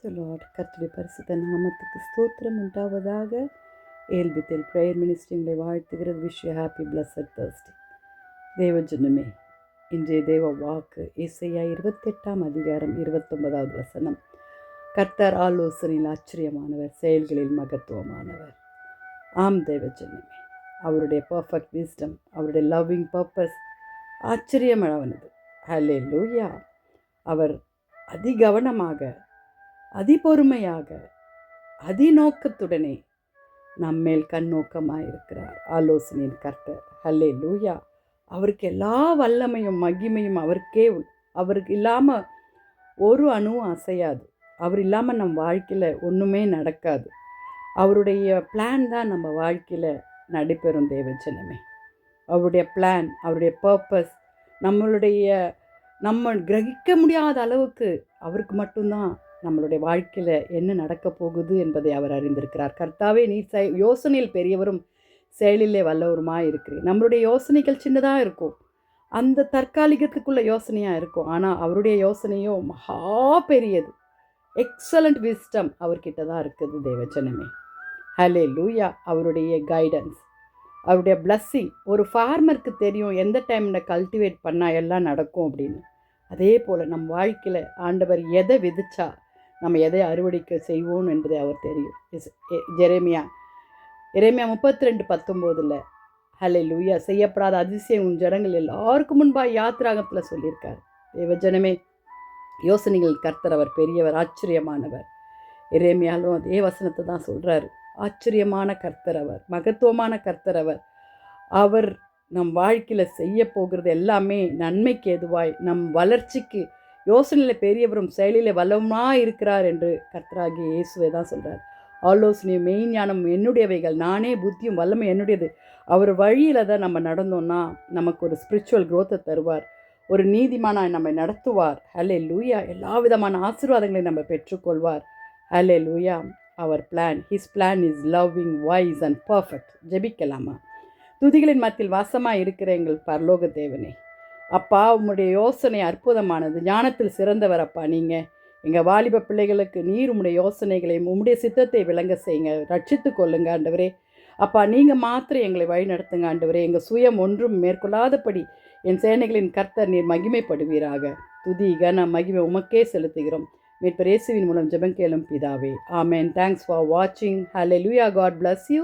Lord. கர்த்தருடைய பரிசுத்த நாமத்துக்கு ஸ்தோத்திரம் உண்டாவதாக. ஏல்பித்தல் ப்ரேயர் மினிஸ்ட்ரிங்களை வாழ்த்துகிறது. Wish you happy blessed Thursday. தேவஜனமே, இன்றைய தேவ வாக்கு ஏசாயா 28 அதிகாரம் 29 கர்த்தர் ஆலோசனையில் ஆச்சரியமானவர், செயல்களில் மகத்துவமானவர். ஆம் தேவஜனமே, அவருடைய பர்ஃபெக்ட் விஸ்டம், அவருடைய லவ்விங் பர்பஸ் ஆச்சரியமானது. ஹல்லேலூயா. அவர் அதிகவனமாக, அதிபொறுமையாக, அதிநோக்கத்துடனே நம்மேல் கண்ணோக்கமாயிருக்கிறார். ஆலோசனையின் கர்த்தர். ஹல்லேலூயா. அவருக்கு எல்லா வல்லமையும் மகிமையும் அவருக்கே. அவருக்கு இல்லாமல் ஒரு அணுவும் அசையாது. அவர் இல்லாமல் நம்ம வாழ்க்கையில் ஒன்றுமே நடக்காது. அவருடைய பிளான் தான் நம்ம வாழ்க்கையில் நடைபெறும் தேவஜனமே. அவருடைய பிளான், அவருடைய பர்பஸ் நம்ம கிரகிக்க முடியாத அளவுக்கு அவருக்கு மட்டும்தான் நம்மளுடைய வாழ்க்கையில் என்ன நடக்க போகுது என்பதை அவர் அறிந்திருக்கிறார். கர்த்தாவே, நீ யோசனையில் பெரியவரும் செயலிலே வல்லவருமாக இருக்கிறீர். நம்மளுடைய யோசனைகள் சின்னதாக இருக்கும், அந்த தற்காலிகத்துக்குள்ள யோசனையாக இருக்கும். ஆனால் அவருடைய யோசனையோ மகா பெரியது. எக்ஸலண்ட் விஸ்டம் அவர்கிட்ட தான் இருக்குது தேவஜனமே. ஹல்லேலூயா. அவருடைய கைடன்ஸ், அவருடைய பிளஸ்ஸிங். ஒரு ஃபார்மருக்கு தெரியும் எந்த டைமில் கல்டிவேட் பண்ணால் எல்லாம் நடக்கும் அப்படின்னு. அதே போல் நம் வாழ்க்கையில் ஆண்டவர் எதை விதிச்சா நம்ம எதை அறுவடைக்க செய்வோம் என்பதை அவர் தெரியும். எரேமியா 32:19 ஹல்லேலூயா. செய்யப்படாத அதிசயம் உன் ஜனங்கள் எல்லாருக்கும் முன்பாக யாத்திராகத்தில் சொல்லியிருக்கார். தேவஜனமே, யோசனைகள் கர்த்தர் அவர் பெரியவர், ஆச்சரியமானவர். எரேமியாலும் அதே வசனத்தை தான் சொல்கிறாரு. ஆச்சரியமான கர்த்தர் அவர், மகத்துவமான கர்த்தர் அவர். அவர் நம் வாழ்க்கையில் செய்ய போகிறது எல்லாமே நன்மைக்கு எதுவாய், நம் வளர்ச்சிக்கு. யோசனையில் பெரியவரும் செயலில் வல்லவமாக இருக்கிறார் என்று கர்த்தராகிய இயேசுவை தான் சொல்கிறார். ஆலோசனையும் மெய்ஞானம் என்னுடையவைகள், நானே புத்தியும் வல்லமை என்னுடையது. அவர் வழியில் தான் நம்ம நடந்தோம்னா நமக்கு ஒரு ஸ்பிரிச்சுவல் க்ரோத்தை தருவார், ஒரு நீதிமானாய் நம்மை நடத்துவார். ஹல்லேலூயா. எல்லா விதமான ஆசீர்வாதங்களை நம்ம பெற்றுக்கொள்வார். ஹல்லேலூயா. அவர் plan, his plan is loving, wise and perfect. ஜெபிக்கலாமா? துதிகளின் மத்தியில் வாசமாக இருக்கிற எங்கள் பரலோக தேவனே, அப்பா, உம்முடைய யோசனை அற்புதமானது, ஞானத்தில் சிறந்தவர். அப்பா, நீங்கள் எங்கள் வாலிப பிள்ளைகளுக்கு நீர் உம்முடைய யோசனைகளையும் உம்முடைய சித்தத்தை விளங்க செய்யுங்க, ரட்சித்து கொள்ளுங்க ஆண்டவரே. அப்பா, நீங்கள் மாத்திரம் எங்களை வழி நடத்துங்க ஆண்டவரே. எங்கள் சுயம் ஒன்றும் மேற்கொள்ளாதபடி என் சேனைகளின் கர்த்தர் நீர் மகிமைப்படுவீராக. துதி கன மகிமை உமக்கே செலுத்துகிறோம். மீட்பர் இயேசுவின் மூலம் ஜெபம் கேளும் பிதாவே. ஆமென். தேங்க்ஸ் ஃபார் வாட்சிங். ஹல்லேலூயா. God bless you.